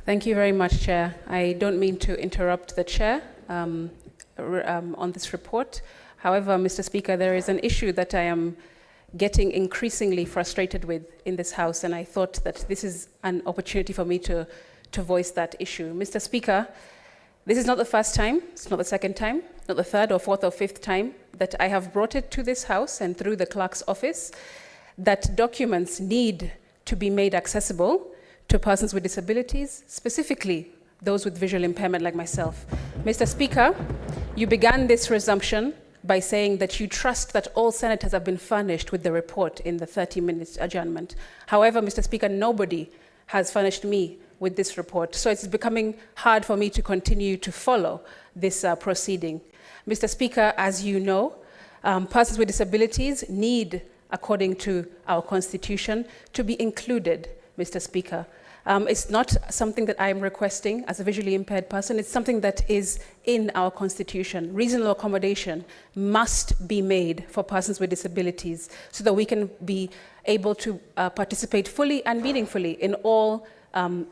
Thank you very much, Chair. I don't mean to interrupt the Chair on this report. However, Mr. Speaker, there is an issue that I am getting increasingly frustrated with in this House, and I thought that this is an opportunity for me to voice that issue. Mr. Speaker, this is not the first time, it's not the second time, not the third or fourth or fifth time that I have brought it to this House and through the clerk's office that documents need to be made accessible to persons with disabilities, specifically those with visual impairment like myself. Mr. Speaker, you began this resumption by saying that you trust that all senators have been furnished with the report in the 30-minute adjournment. However, Mr. Speaker, nobody has furnished me with this report, so it's becoming hard for me to continue to follow this proceeding. Mr. Speaker, as you know, persons with disabilities need, according to our Constitution, to be included, Mr. Speaker. It's not something that I am requesting as a visually impaired person. It's something that is in our Constitution. Reasonable accommodation must be made for persons with disabilities so that we can be able to participate fully and meaningfully in all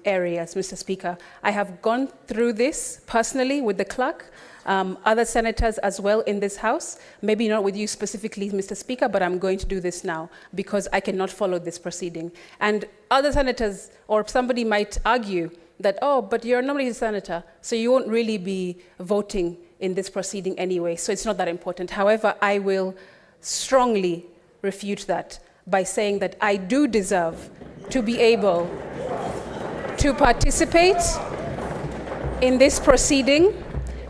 areas, Mr. Speaker. I have gone through this personally with the clerk, other senators as well in this House, maybe not with you specifically, Mr. Speaker, but I'm going to do this now because I cannot follow this proceeding. And other senators or somebody might argue that, oh, but you're normally a senator, so you won't really be voting in this proceeding anyway, so it's not that important. However, I will strongly refute that by saying that I do deserve to be able to participate in this proceeding.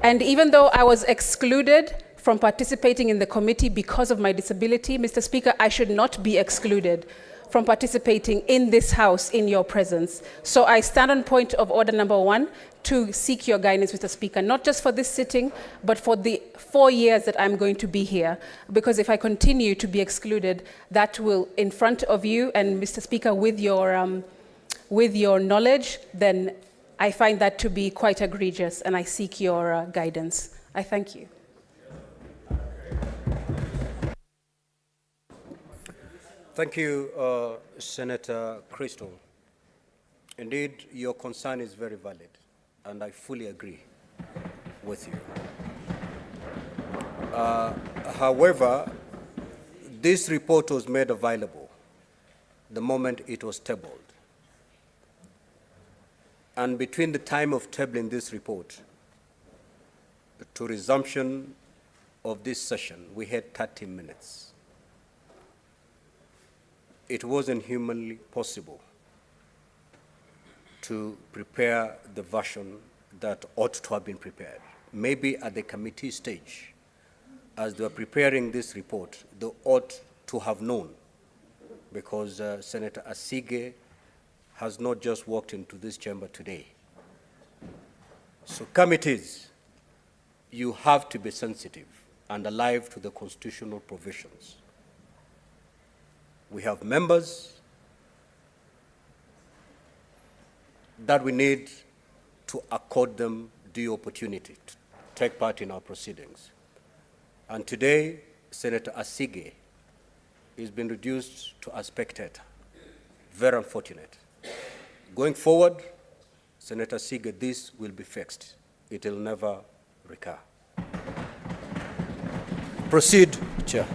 And even though I was excluded from participating in the committee because of my disability, Mr. Speaker, I should not be excluded from participating in this House in your presence. So I stand on point of order number 1 to seek your guidance, Mr. Speaker, not just for this sitting, but for the 4 years that I'm going to be here. Because if I continue to be excluded, that will, in front of you and Mr. Speaker, with your knowledge, then I find that to be quite egregious, and I seek your guidance. I thank you. Thank you, Senator Crystal. Indeed, your concern is very valid, and I fully agree with you. However, this report was made available the moment it was tabled. And between the time of tabling this report to resumption of this session, we had 30 minutes. It wasn't humanly possible to prepare the version that ought to have been prepared. Maybe at the committee stage, as they were preparing this report, they ought to have known, because Senator Asige has not just walked into this chamber today. So committees, you have to be sensitive and alive to the constitutional provisions. We have members that we need to accord them due opportunity to take part in our proceedings. And today, Senator Asige has been reduced to a spectator. Very unfortunate. Going forward, Senator Asige, this will be fixed. It will never recur. Proceed, Chair.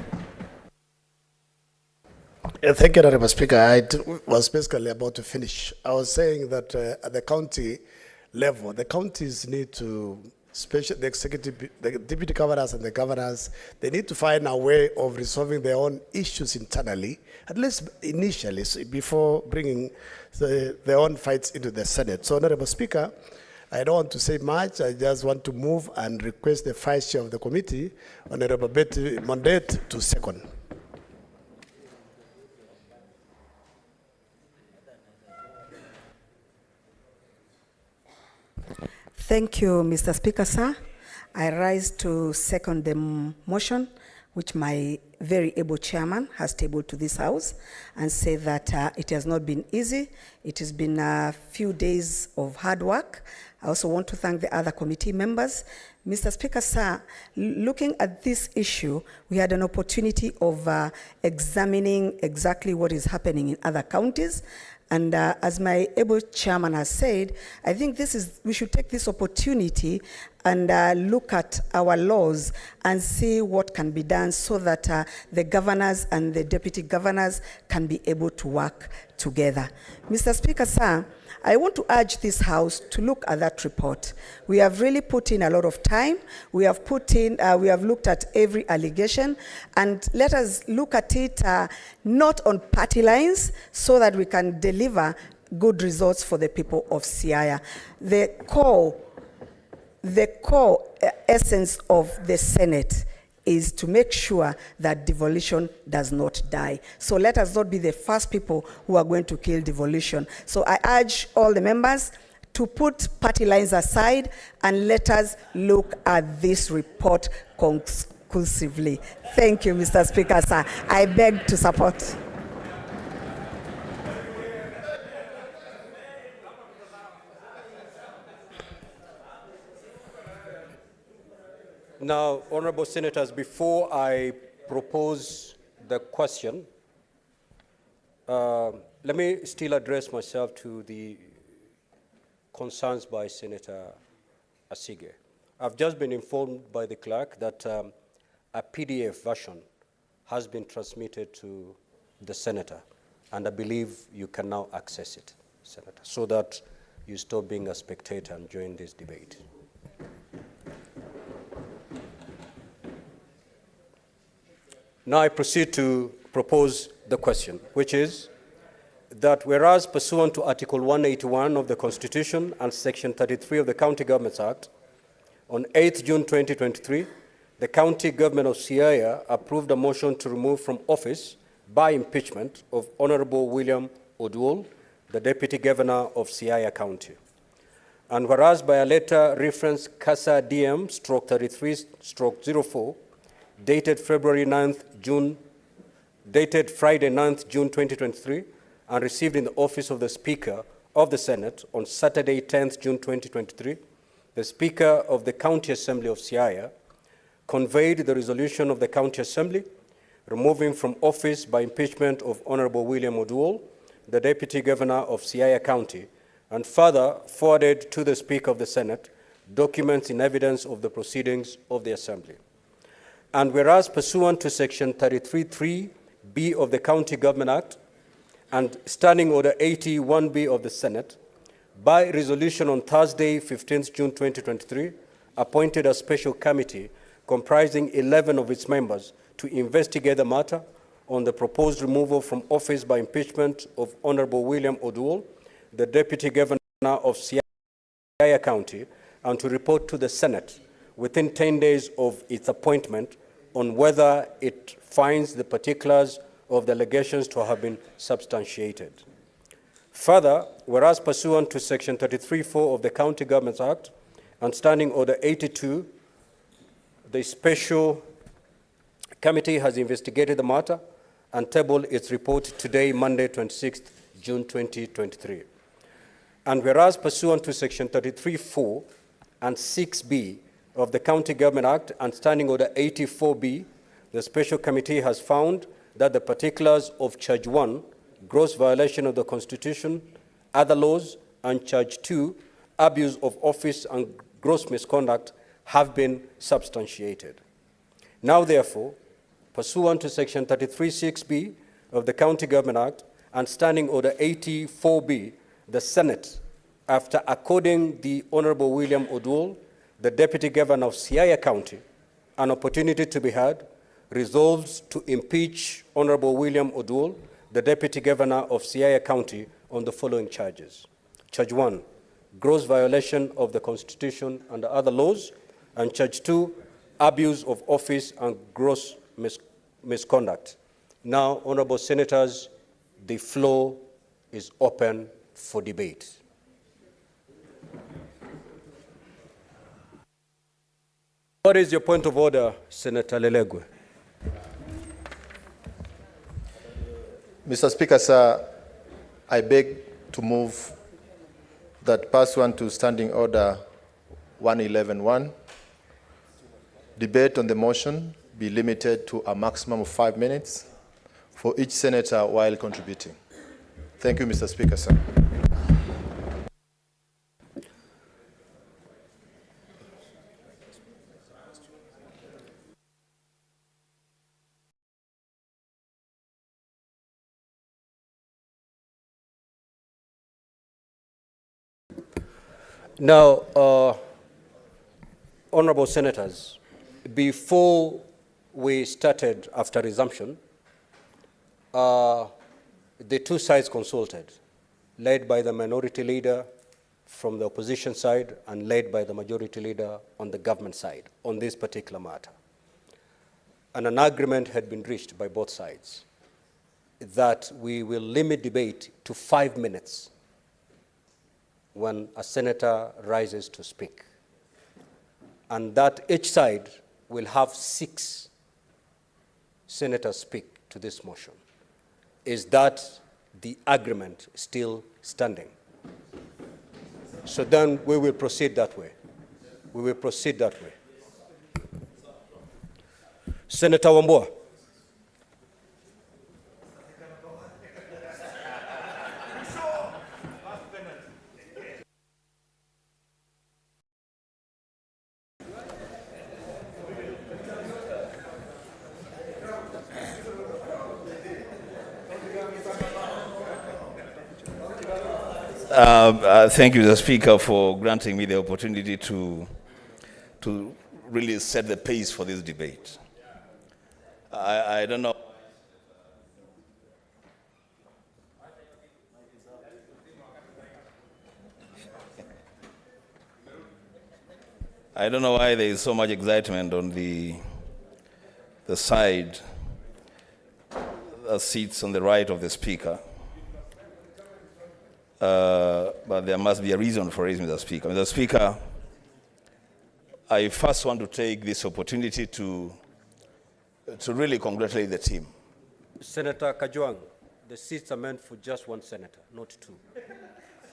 Thank you, Honorable Speaker. I was basically about to finish. I was saying that at the county level, the counties need to, especially the executive, the deputy governors and the governors, they need to find a way of resolving their own issues internally, at least initially, before bringing their own fights into the Senate. So, Honorable Speaker, I don't want to say much. I just want to move and request the Vice Chair of the committee, Honorable Betty Mondet, to second. Thank you, Mr. Speaker, sir. I rise to second the motion which my very able chairman has tabled to this House, and say that it has not been easy. It has been a few days of hard work. I also want to thank the other committee members. Mr. Speaker, sir, looking at this issue, we had an opportunity of examining exactly what is happening in other counties. And as my able chairman has said, I think we should take this opportunity and look at our laws and see what can be done so that the governors and the deputy governors can be able to work together. Mr. Speaker, sir, I want to urge this House to look at that report. We have really put in a lot of time. We have looked at every allegation, and let us look at it not on party lines so that we can deliver good results for the people of Siaya. The core essence of the Senate is to make sure that devolution does not die. So let us not be the first people who are going to kill devolution. So I urge all the members to put party lines aside and let us look at this report conclusively. Thank you, Mr. Speaker, sir. I beg to support. Now, honorable senators, before I propose the question, let me still address myself to the concerns by Senator Asige. I've just been informed by the clerk that a PDF version has been transmitted to the senator, and I believe you can now access it, Senator, so that you stop being a spectator and join this debate. Now I proceed to propose the question, which is that whereas pursuant to Article 181 of the Constitution and Section 33 of the County Governments Act, on 8th June 2023, the County Government of Siaya approved a motion to remove from office by impeachment of Honorable William Oduor, the Deputy Governor of Siaya County. And whereas by a letter reference CASA DM/33/04, dated Friday 9th June 2023, and received in the office of the Speaker of the Senate on Saturday 10th June 2023, the Speaker of the County Assembly of Siaya conveyed the resolution of the County Assembly removing from office by impeachment of Honorable William Oduor, the Deputy Governor of Siaya County, and further forwarded to the Speaker of the Senate documents in evidence of the proceedings of the Assembly. And whereas pursuant to Section 33(3)(b) of the County Government Act and Standing Order 81B of the Senate, by resolution on Thursday, 15th June 2023, appointed a special committee comprising 11 of its members to investigate the matter on the proposed removal from office by impeachment of Honorable William Oduor, the Deputy Governor of Siaya County, and to report to the Senate within 10 days of its appointment on whether it finds the particulars of the allegations to have been substantiated. Further, whereas pursuant to Section 33(4) of the County Governments Act and Standing Order 82, the special committee has investigated the matter and tabled its report today, Monday, 26th June 2023. And whereas pursuant to Section 33(4) and 6B of the County Government Act and Standing Order 84B, the special committee has found that the particulars of Charge 1, gross violation of the Constitution, other laws, and Charge 2, abuse of office and gross misconduct, have been substantiated. Now, therefore, pursuant to Section 33(6)(b) of the County Government Act and Standing Order 84B, the Senate, after according the Honorable William Oduor, the Deputy Governor of Siaya County, an opportunity to be heard, resolves to impeach Honorable William Oduor, the Deputy Governor of Siaya County, on the following charges. Charge 1, gross violation of the Constitution and other laws, and Charge 2, abuse of office and gross misconduct. Now, honorable senators, the floor is open for debate. What is your point of order, Senator Lelegwe? Mr. Speaker, sir, I beg to move that pursuant to Standing Order 111.1, debate on the motion be limited to a maximum of 5 minutes for each senator while contributing. Thank you, Mr. Speaker, sir. Now, honorable senators, before we started after resumption, the two sides consulted, led by the minority leader from the opposition side and led by the majority leader on the government side on this particular matter. And an agreement had been reached by both sides that we will limit debate to 5 minutes when a senator rises to speak, and that each side will have 6 senators speak to this motion. Is that the agreement still standing? So then we will proceed that way. We will proceed that way. Senator Wambua. Thank you, Mr. Speaker, for granting me the opportunity to really set the pace for this debate. I don't know. I don't know why there is so much excitement on the side that sits on the right of the Speaker. But there must be a reason for it, Mr. Speaker. Mr. Speaker, I first want to take this opportunity to really congratulate the team. Senator Kajwang, the seats are meant for just one senator, not 2.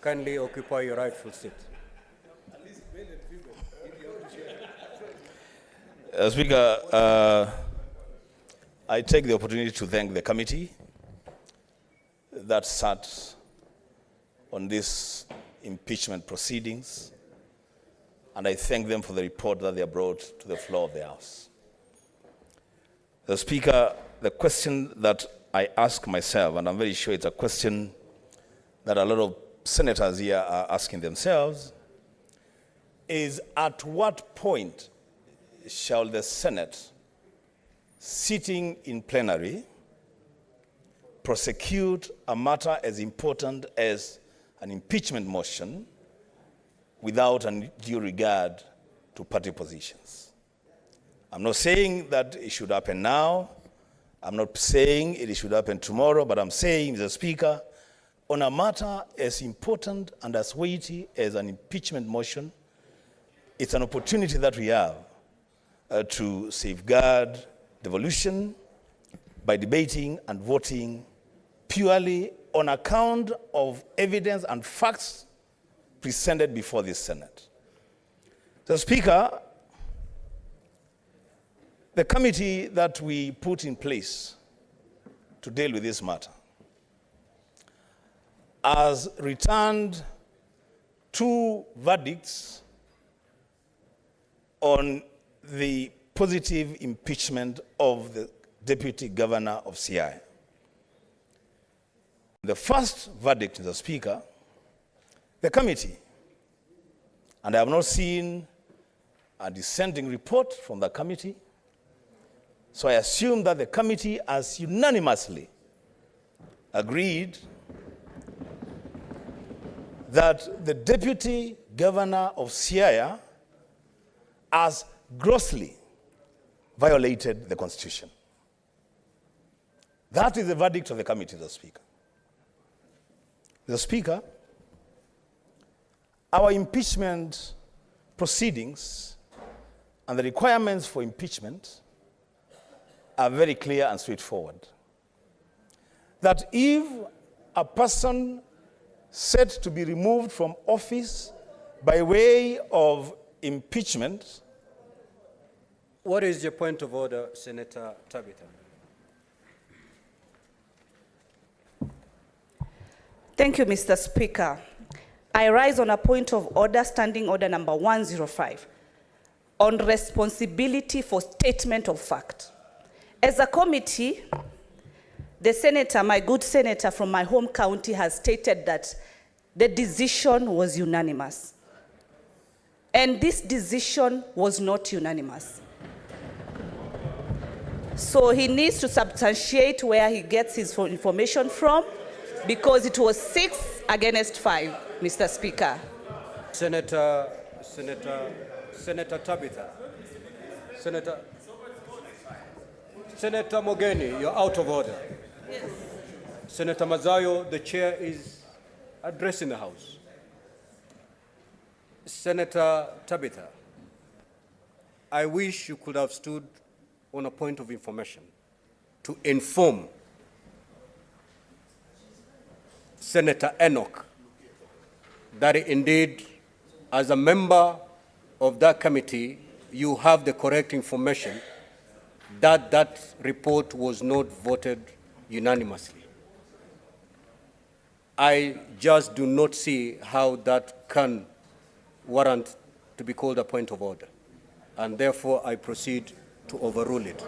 Kindly occupy your rightful seat. Speaker, I take the opportunity to thank the committee that sat on these impeachment proceedings, and I thank them for the report that they brought to the floor of the House. The Speaker, the question that I ask myself, and I'm very sure it's a question that a lot of senators here are asking themselves, is at what point shall the Senate, sitting in plenary, prosecute a matter as important as an impeachment motion without undue regard to party positions? I'm not saying that it should happen now. I'm not saying it should happen tomorrow, but I'm saying, Mr. Speaker, on a matter as important and as weighty as an impeachment motion, it's an opportunity that we have to safeguard devolution by debating and voting purely on account of evidence and facts presented before this Senate. So, Speaker, the committee that we put in place to deal with this matter has returned 2 verdicts on the positive impeachment of the Deputy Governor of Siaya. The first verdict, Mr. Speaker, the committee, and I have not seen a dissenting report from the committee, so I assume that the committee has unanimously agreed that the Deputy Governor of Siaya has grossly violated the Constitution. That is the verdict of the committee, Mr. Speaker. Mr. Speaker, our impeachment proceedings and the requirements for impeachment are very clear and straightforward. That if a person set to be removed from office by way of impeachment. What is your point of order, Senator Tabitha? Thank you, Mr. Speaker. I rise on a point of order, standing order number 105, on responsibility for statement of fact. As a committee, the senator, my good senator from my home county, has stated that the decision was unanimous. And this decision was not unanimous. So he needs to substantiate where he gets his information from, because it was 6 against 5, Mr. Speaker. Senator Tabitha. Senator Mogeni, you're out of order. Yes. Senator Mazayo, the chair is addressing the House. Senator Tabitha, I wish you could have stood on a point of information to inform Senator Enoch that indeed, as a member of that committee, you have the correct information that that report was not voted unanimously. I just do not see how that can warrant to be called a point of order, and therefore I proceed to overrule it.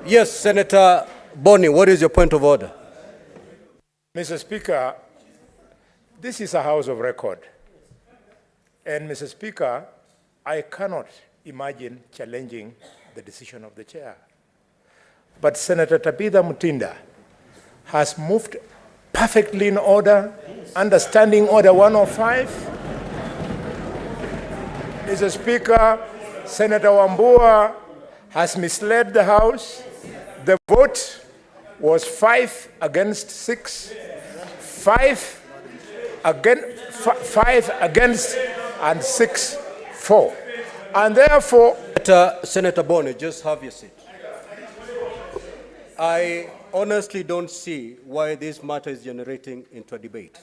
Yes, Senator Boni, what is your point of order? Mr. Speaker, this is a house of record. And Mr. Speaker, I cannot imagine challenging the decision of the chair. But Senator Tabitha Mutinda has moved perfectly in order, understanding Order 105. Mr. Speaker, Senator Wambua has misled the House. The vote was 5 against 6, 5 against and 6 for. And therefore, Senator Boni, just have your seat. I honestly don't see why this matter is generating into a debate.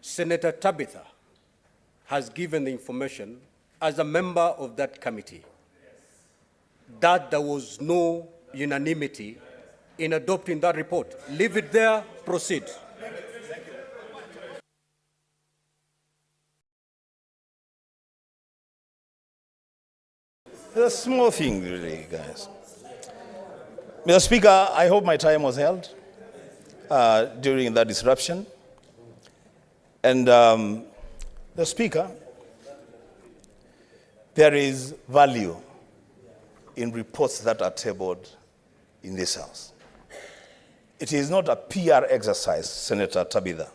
Senator Tabitha has given the information as a member of that committee that there was no unanimity in adopting that report. Leave it there, proceed. It's a small thing, really, guys. Mr. Speaker, I hope my time was held during that disruption. And the Speaker, there is value in reports that are tabled in this House. It is not a PR exercise, Senator Tabitha.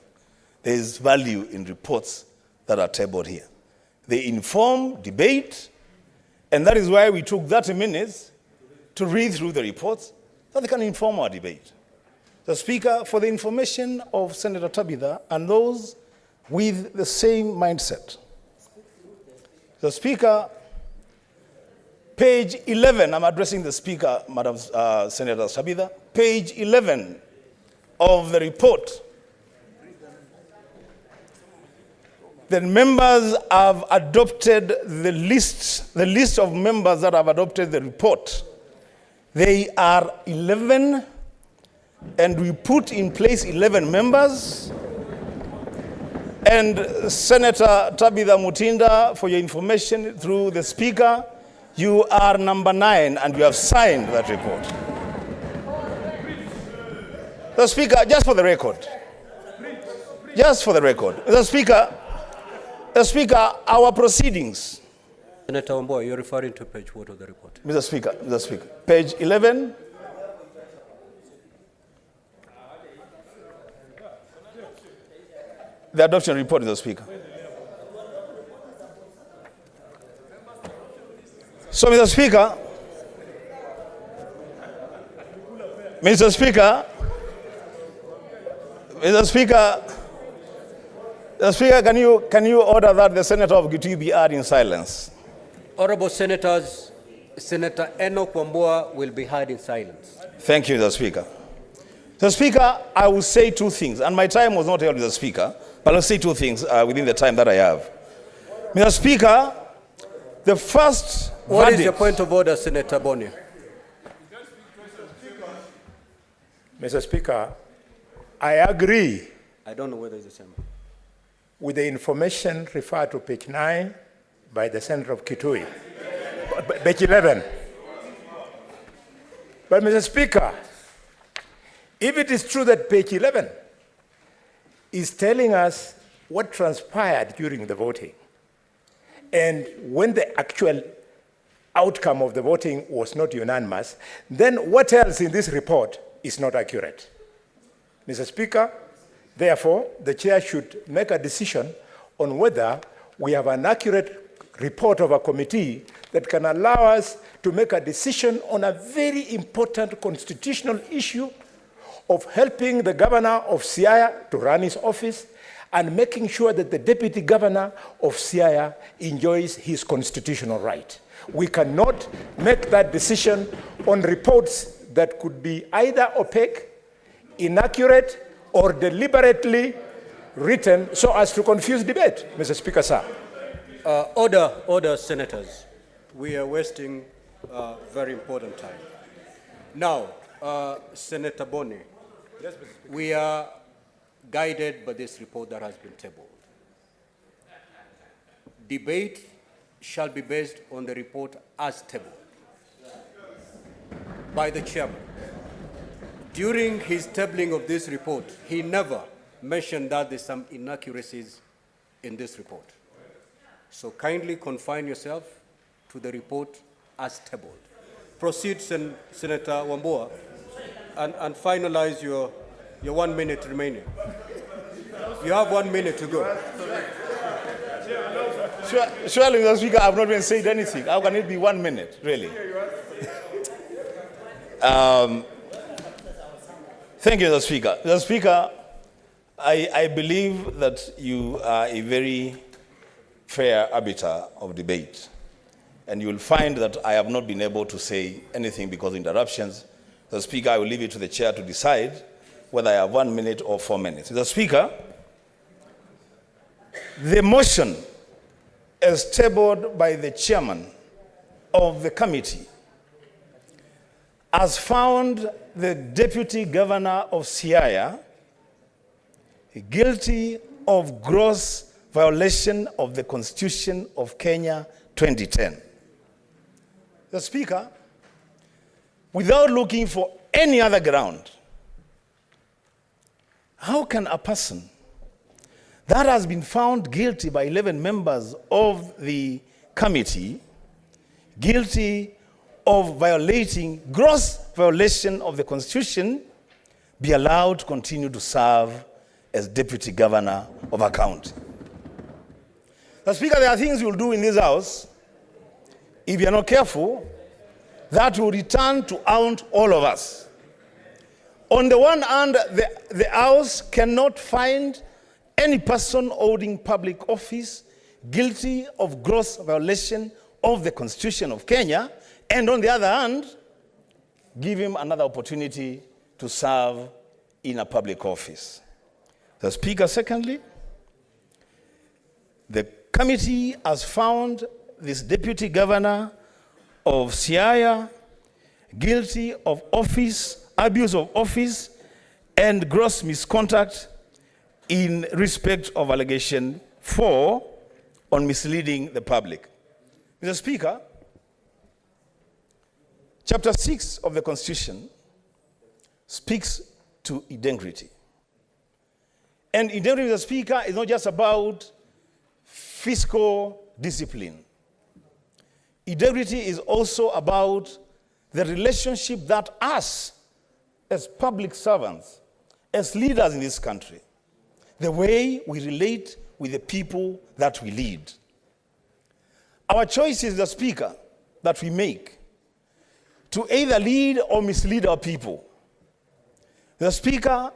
There is value in reports that are tabled here. They inform debate, and that is why we took 30 minutes to read through the reports so they can inform our debate. The Speaker, for the information of Senator Tabitha and those with the same mindset, the Speaker, page 11, I'm addressing the Speaker, Madam Senator Tabitha, page 11 of the report. The members have adopted the list of members that have adopted the report. They are 11, and we put in place 11 members. And Senator Tabitha Mutinda, for your information through the Speaker, you are number 9, and you have signed that report. The Speaker, just for the record, the Speaker, our proceedings. Senator Wambua, you're referring to page what of the report? Mr. Speaker, page 11. The adoption report, Mr. Speaker. So, Mr. Speaker, can you order that the Senator of Gitui be heard in silence? Honorable Senators, Senator Enoch Wambua will be heard in silence. Thank you, Mr. Speaker. Mr. Speaker, I will say 2 things, and my time was not held, Mr. Speaker, but I'll say 2 things within the time that I have. Mr. Speaker, the first What is your point of order, Senator Boni? Mr. Speaker, I agree I don't know whether it's the same. with the information referred to page 9 by the Senator of Kitui. Page 11. But Mr. Speaker, if it is true that page 11 is telling us what transpired during the voting, and when the actual outcome of the voting was not unanimous, then what else in this report is not accurate? Mr. Speaker, therefore, the chair should make a decision on whether we have an accurate report of a committee that can allow us to make a decision on a very important constitutional issue of helping the governor of Siaya to run his office and making sure that the deputy governor of Siaya enjoys his constitutional right. We cannot make that decision on reports that could be either opaque, inaccurate, or deliberately written so as to confuse debate, Mr. Speaker, sir. Order, senators. We are wasting very important time. Now, Senator Boni, Yes, Mr. Speaker. we are guided by this report that has been tabled. Debate shall be based on the report as tabled by the chairman. During his tabling of this report, he never mentioned that there's some inaccuracies in this report. So kindly confine yourself to the report as tabled. Proceed, Senator Wambua, and finalize your 1 minute remaining. You have 1 minute to go. Surely, Mr. Speaker, I have not even said anything. How can it be 1 minute, really? Thank you, Mr. Speaker. Mr. Speaker, I believe that you are a very fair arbiter of debate. And you will find that I have not been able to say anything because of interruptions. Mr. Speaker, I will leave it to the chair to decide whether I have 1 minute or 4 minutes. Mr. Speaker, the motion as tabled by the chairman of the committee has found the deputy governor of Siaya guilty of gross violation of the Constitution of Kenya 2010. The Speaker, without looking for any other ground, how can a person that has been found guilty by 11 members of the committee, guilty of violating, gross violation of the Constitution, be allowed to continue to serve as deputy governor of a county? The Speaker, there are things you'll do in this house, if you're not careful, that will return to haunt all of us. On the one hand, the House cannot find any person holding public office guilty of gross violation of the Constitution of Kenya, and on the other hand, give him another opportunity to serve in a public office. The Speaker, secondly, the committee has found this deputy governor of Siaya guilty of office, abuse of office, and gross misconduct in respect of allegation 4 on misleading the public. Mr. Speaker, Chapter 6 of the Constitution speaks to integrity. And integrity, Mr. Speaker, is not just about fiscal discipline. Integrity is also about the relationship that us, as public servants, as leaders in this country, the way we relate with the people that we lead. Our choices, the Speaker, that we make to either lead or mislead our people. The Speaker,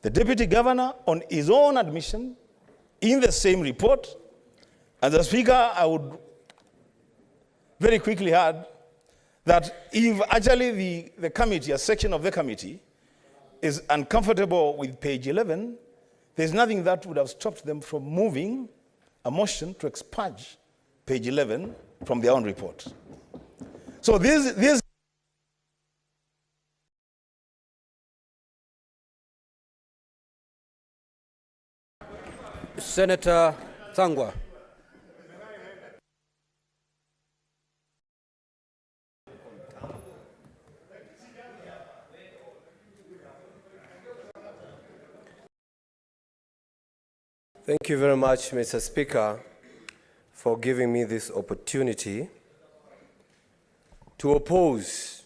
the Deputy Governor, on his own admission, in the same report, and the Speaker, I would very quickly add that if actually the committee, a section of the committee, is uncomfortable with page 11, there's nothing that would have stopped them from moving a motion to expurge page 11 from their own report. So this Senator Thangwa. Thank you very much, Mr. Speaker, for giving me this opportunity to oppose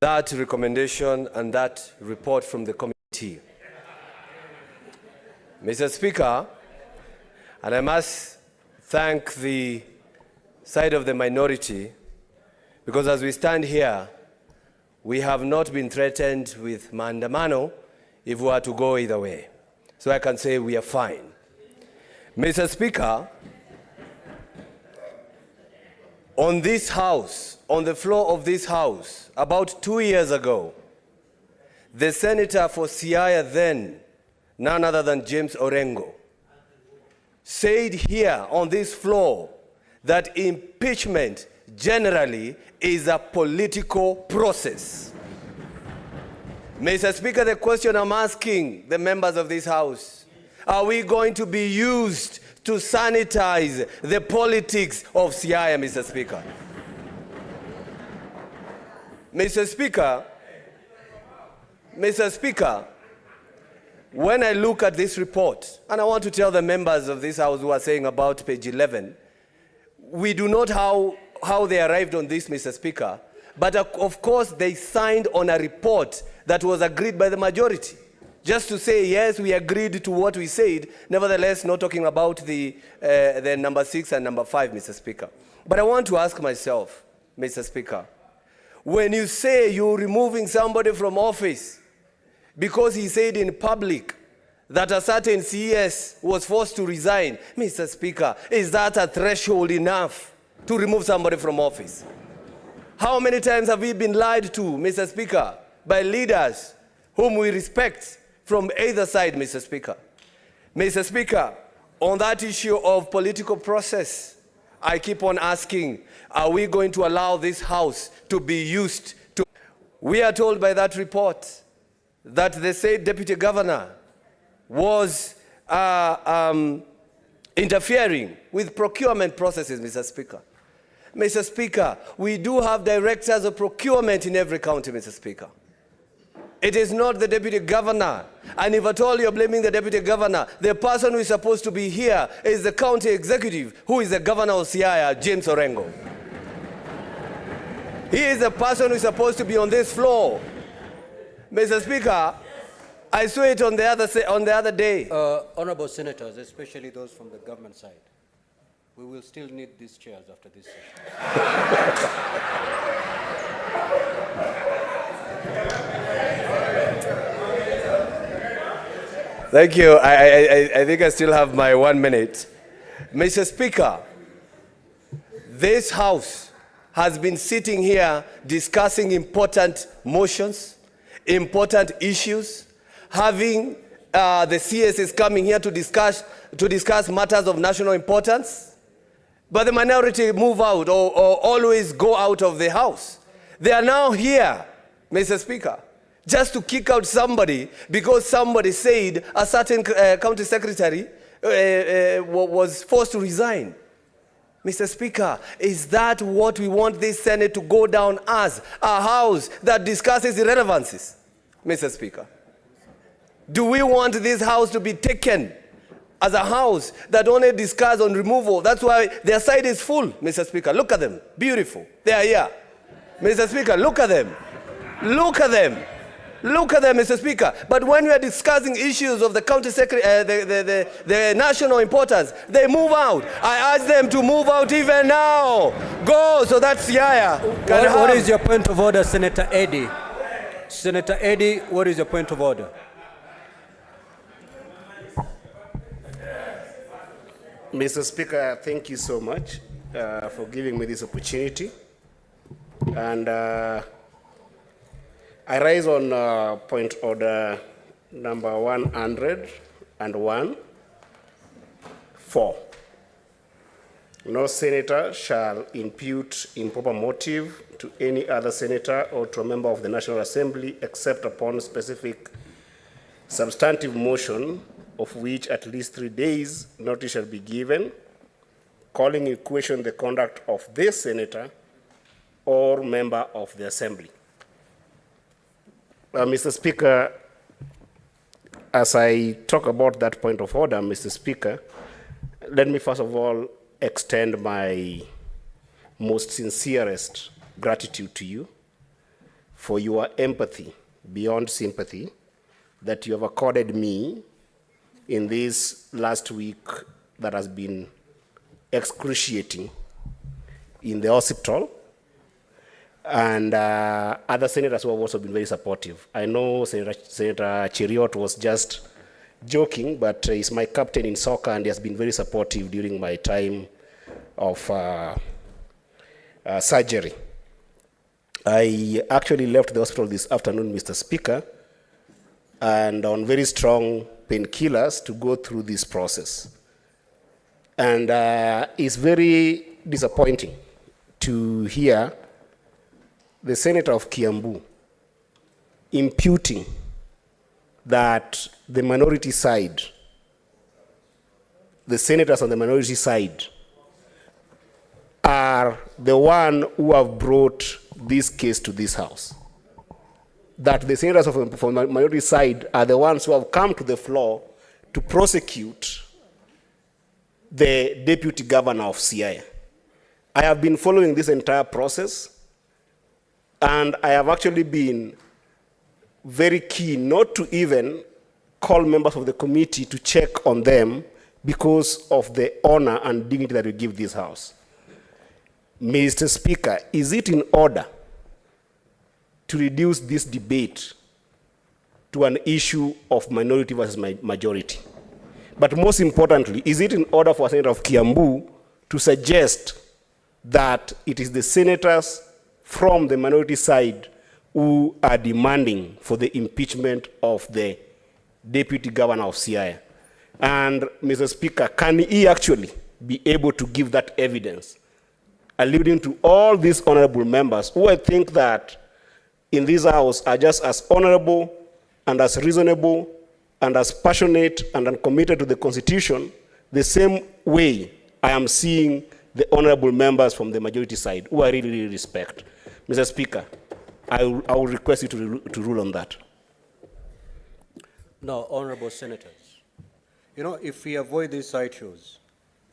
that recommendation and that report from the committee. Mr. Speaker, and I must thank the side of the minority, because as we stand here, we have not been threatened with maandamano if we are to go either way. So I can say we are fine. Mr. Speaker, on this house, on the floor of this house, about 2 years ago, the senator for Siaya then, none other than James Orengo, said here on this floor that impeachment generally is a political process. Mr. Speaker, the question I'm asking the members of this House, are we going to be used to sanitize the politics of Siaya, Mr. Speaker? Mr. Speaker, when I look at this report, and I want to tell the members of this House who are saying about page 11, we do not know how they arrived on this, Mr. Speaker, but of course they signed on a report that was agreed by the majority. Just to say, yes, we agreed to what we said, nevertheless not talking about the number 6 and number 5, Mr. Speaker. But I want to ask myself, Mr. Speaker, when you say you're removing somebody from office because he said in public that a certain CS was forced to resign, Mr. Speaker, is that a threshold enough to remove somebody from office? How many times have we been lied to, Mr. Speaker, by leaders whom we respect from either side, Mr. Speaker? Mr. Speaker, on that issue of political process, I keep on asking, are we going to allow this House to be used to? We are told by that report that the said Deputy Governor was interfering with procurement processes, Mr. Speaker. Mr. Speaker, we do have directors of procurement in every county, Mr. Speaker. It is not the Deputy Governor. And if at all you're blaming the Deputy Governor, the person who is supposed to be here is the county executive, who is the Governor of Siaya, James Orengo. He is the person who is supposed to be on this floor. Mr. Speaker, I saw it on the other day. Honorable Senators, especially those from the government side, we will still need these chairs after this session. Thank you. I think I still have my 1 minute. Mr. Speaker, this House has been sitting here discussing important motions, important issues, having the CSs coming here to discuss matters of national importance, but the minority move out or always go out of the House. They are now here, Mr. Speaker, just to kick out somebody because somebody said a certain county secretary was forced to resign. Mr. Speaker, is that what we want this Senate to go down as? A House that discusses irrelevancies, Mr. Speaker? Do we want this House to be taken as a House that only discusses on removal? That's why their side is full, Mr. Speaker. Look at them. Beautiful. They are here. Mr. Speaker, look at them. Look at them. Look at them, Mr. Speaker. But when we are discussing issues of the county the national importance, they move out. I ask them to move out even now. Go, so that's Siaya. What is your point of order, Senator Eddy? Senator Eddy, what is your point of order? Mr. Speaker, thank you so much for giving me this opportunity. And I rise on point order number 101(4). No senator shall impute improper motive to any other senator or to a member of the National Assembly except upon specific substantive motion of which at least 3 days notice shall be given, calling in question the conduct of this senator or member of the assembly. Mr. Speaker, as I talk about that point of order, Mr. Speaker, let me first of all extend my most sincerest gratitude to you for your empathy beyond sympathy that you have accorded me in this last week that has been excruciating in the hospital, and other senators who have also been very supportive. I know Senator Cheriot was just joking, but he's my captain in soccer and he has been very supportive during my time of surgery. I actually left the hospital this afternoon, Mr. Speaker, and on very strong painkillers to go through this process. And it's very disappointing to hear the Senator of Kiambu imputing that the minority side, the senators on the minority side, are the one who have brought this case to this house. That the senators from the minority side are the ones who have come to the floor to prosecute the deputy governor of Siaya. I have been following this entire process, and I have actually been very keen not to even call members of the committee to check on them because of the honor and dignity that we give this house. Mr. Speaker, is it in order to reduce this debate to an issue of minority versus majority? But most importantly, is it in order for a senator of Kiambu to suggest that it is the senators from the minority side who are demanding for the impeachment of the deputy governor of Siaya? And Mr. Speaker, can he actually be able to give that evidence, alluding to all these honorable members who I think that in this house are just as honorable and as reasonable and as passionate and committed to the Constitution, the same way I am seeing the honorable members from the majority side, who I really, really respect. Mr. Speaker, I will request you to rule on that. Now, honorable senators, you know, if we avoid these side shows,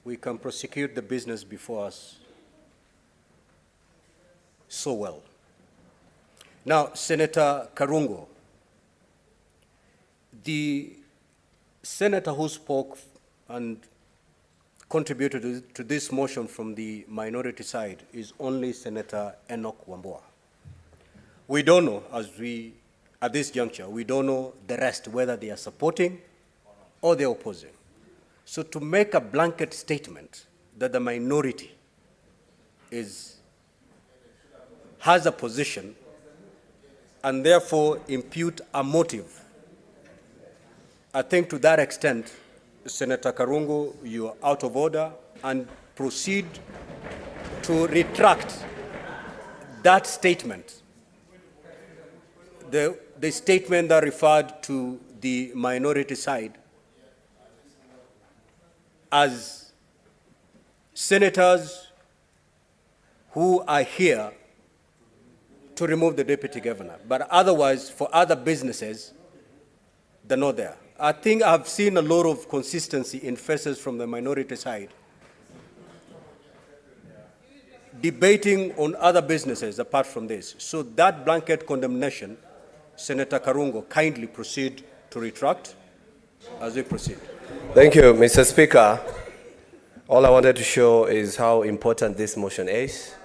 we can prosecute the business before us so well. Now, Senator Karungo, the senator who spoke and contributed to this motion from the minority side is only Senator Enoch Wambua. We don't know, at this juncture, we don't know the rest, whether they are supporting or they're opposing. So to make a blanket statement that the minority has a position and therefore impute a motive, I think to that extent, Senator Karungo, you're out of order, and proceed to retract that statement, the statement that referred to the minority side as senators who are here to remove the deputy governor, but otherwise for other businesses, they're not there. I think I've seen a lot of consistency in faces from the minority side debating on other businesses apart from this. So that blanket condemnation, Senator Karungo, kindly proceed to retract as we proceed. Thank you, Mr. Speaker. All I wanted to show is how important this motion is,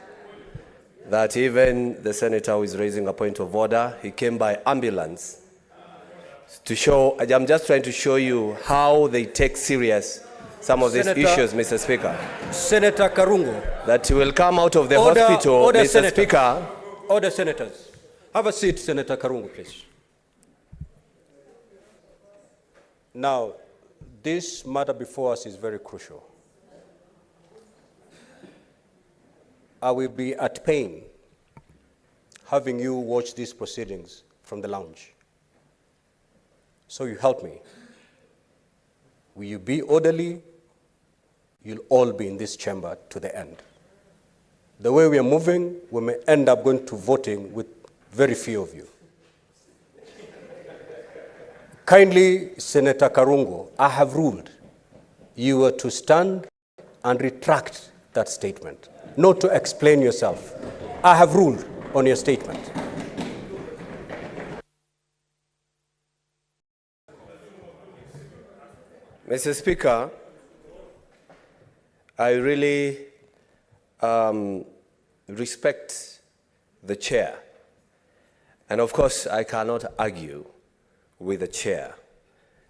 that even the senator who is raising a point of order, he came by ambulance to show. I'm just trying to show you how they take serious some of these issues, Mr. Speaker. Senator Karungo. That will come out of the hospital, Mr. Senator. Speaker. Order, senators. Have a seat, Senator Karungo, please. Now, this matter before us is very crucial. I will be at pain having you watch these proceedings from the lounge. So you help me. Will you be orderly? You'll all be in this chamber to the end. The way we are moving, we may end up going to voting with very few of you. Kindly, Senator Karungo, I have ruled you were to stand and retract that statement, not to explain yourself. I have ruled on your statement. Mr. Speaker, I really respect the chair. And of course, I cannot argue with the chair.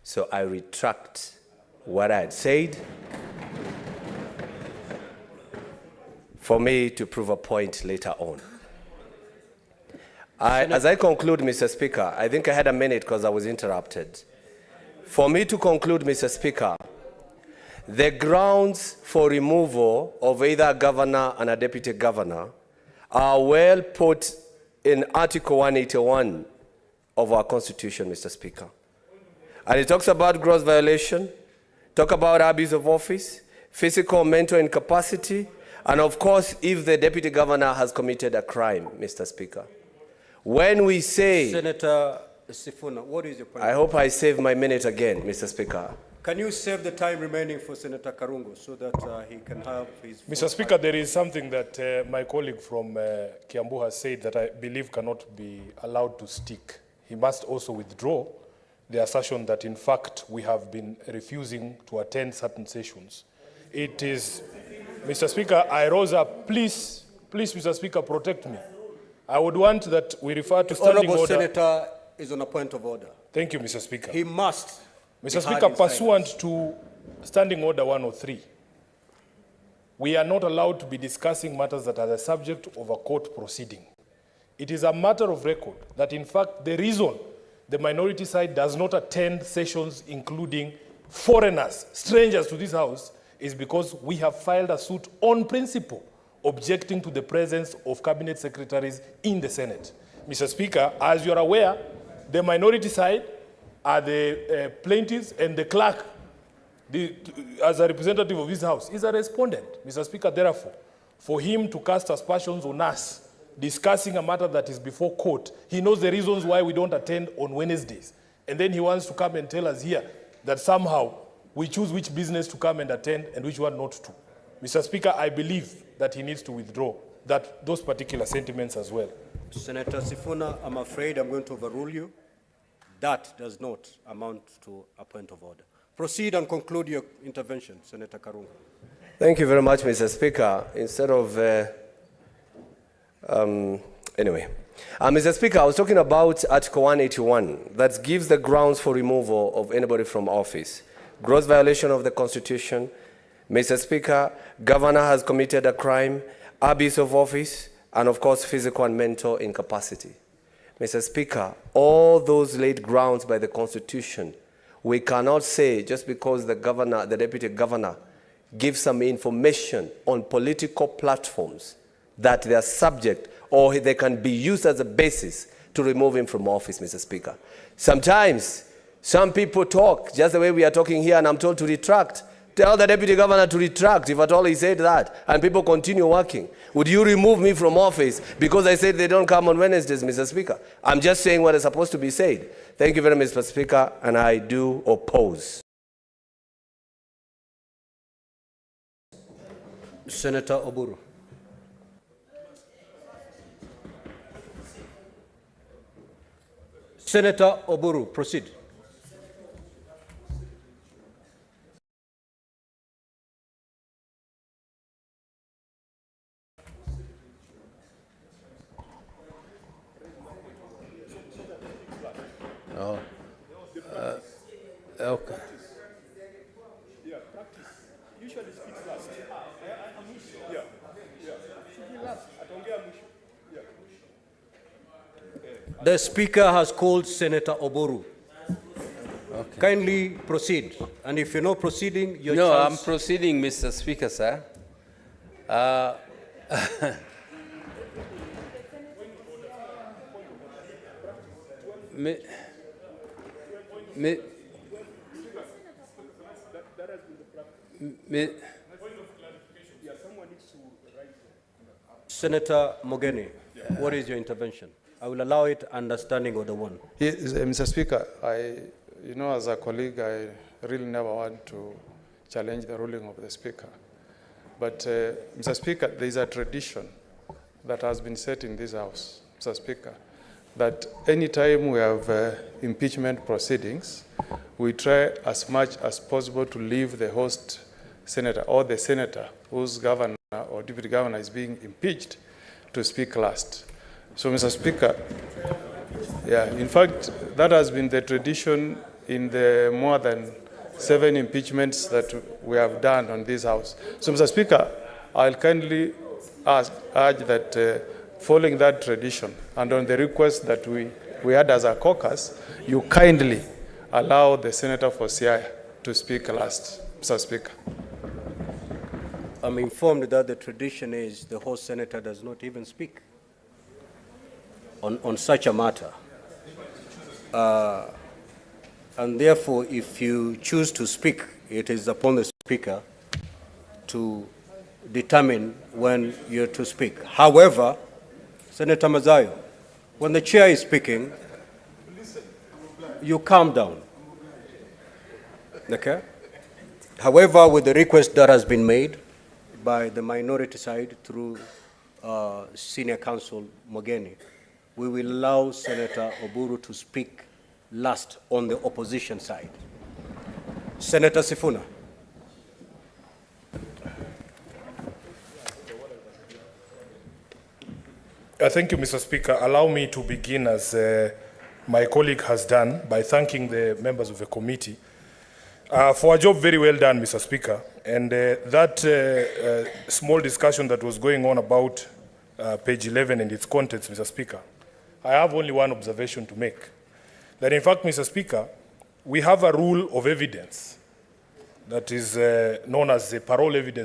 So I retract what I had said for me to prove a point later on. As I conclude, Mr. Speaker, I think I had a minute because I was interrupted. For me to conclude, Mr. Speaker, the grounds for removal of either a governor and a deputy governor are well put in Article 181 of our Constitution, Mr. Speaker. And it talks about gross violation, talk about abuse of office, physical or mental incapacity, and of course, if the deputy governor has committed a crime, Mr. Speaker. When we say... Senator Sifuna, what is your point? I hope I save my minute again, Mr. Speaker. Can you save the time remaining for Senator Karungo so that he can have his... Mr. Speaker, there is something that my colleague from Kiambu has said that I believe cannot be allowed to stick. He must also withdraw the assertion that, in fact, we have been refusing to attend certain sessions. It is... Mr. Speaker, I rose up. Please, Mr. Speaker, protect me. I would want that we refer to standing Honourable order. Senator is on a point of order. Thank you, Mr. Speaker. He must. Mr. Speaker, pursuant to Standing Order 103, we are not allowed to be discussing matters that are the subject of a court proceeding. It is a matter of record that, in fact, the reason the minority side does not attend sessions including foreigners, strangers to this House, is because we have filed a suit on principle objecting to the presence of cabinet secretaries in the Senate. Mr. Speaker, as you are aware, the minority side are the plaintiffs, and the clerk, as a representative of this House, is a respondent. Mr. Speaker, therefore, for him to cast aspersions on us, discussing a matter that is before court, he knows the reasons why we don't attend on Wednesdays. And then he wants to come and tell us here that somehow we choose which business to come and attend and which one not to. Mr. Speaker, I believe that he needs to withdraw those particular sentiments as well. Senator Sifuna, I'm afraid I'm going to overrule you. That does not amount to a point of order. Proceed and conclude your intervention, Senator Karungo. Thank you very much, Mr. Speaker. Instead of... anyway. Mr. Speaker, I was talking about Article 181 that gives the grounds for removal of anybody from office. Gross violation of the Constitution. Mr. Speaker, governor has committed a crime, abuse of office, and of course, physical and mental incapacity. Mr. Speaker, all those laid grounds by the Constitution, we cannot say just because the governor, the deputy governor, gives some information on political platforms that they are subject or they can be used as a basis to remove him from office, Mr. Speaker. Sometimes, some people talk just the way we are talking here, and I'm told to retract. Tell the deputy governor to retract if at all he said that, and people continue working. Would you remove me from office because I said they don't come on Wednesdays, Mr. Speaker? I'm just saying what is supposed to be said. Thank you very much, Mr. Speaker, and I do oppose. Senator Oburu. Senator Oburu, proceed. Oh. Okay. The Speaker has called Senator Oburu. Okay. Kindly proceed. And if you're not proceeding, your No, chance... I'm proceeding, Mr. Speaker, sir. Mi- Mi- Senator Mogeni, what is your intervention? I will allow it, understanding of the one. Yes, Mr. Speaker, as a colleague, I really never want to challenge the ruling of the Speaker. But, Mr. Speaker, there is a tradition that has been set in this House, Mr. Speaker, that any time we have impeachment proceedings, we try as much as possible to leave the host senator or the senator whose governor or deputy governor is being impeached to speak last. So, Mr. Speaker, in fact, that has been the tradition in the more than 7 impeachments that we have done on this House. So, Mr. Speaker, I'll kindly urge that following that tradition and on the request that we had as a caucus, you kindly allow the Senator for Siaya to speak last, Mr. Speaker. I'm informed that the tradition is the host senator does not even speak on such a matter. And therefore, if you choose to speak, it is upon the Speaker to determine when you're to speak. However, Senator Mazayo, when the chair is speaking, you calm down. Okay? However, with the request that has been made by the minority side through Senior Counsel Mogeni, we will allow Senator Oburu to speak last on the opposition side. Senator Sifuna. Thank you, Mr. Speaker. Allow me to begin, as my colleague has done, by thanking the members of the committee for a job very well done, Mr. Speaker. And that small discussion that was going on about page 11 and its contents, Mr. Speaker, I have only one observation to make. That in fact, Mr. Speaker, we have a rule of evidence that is known as the parole evidence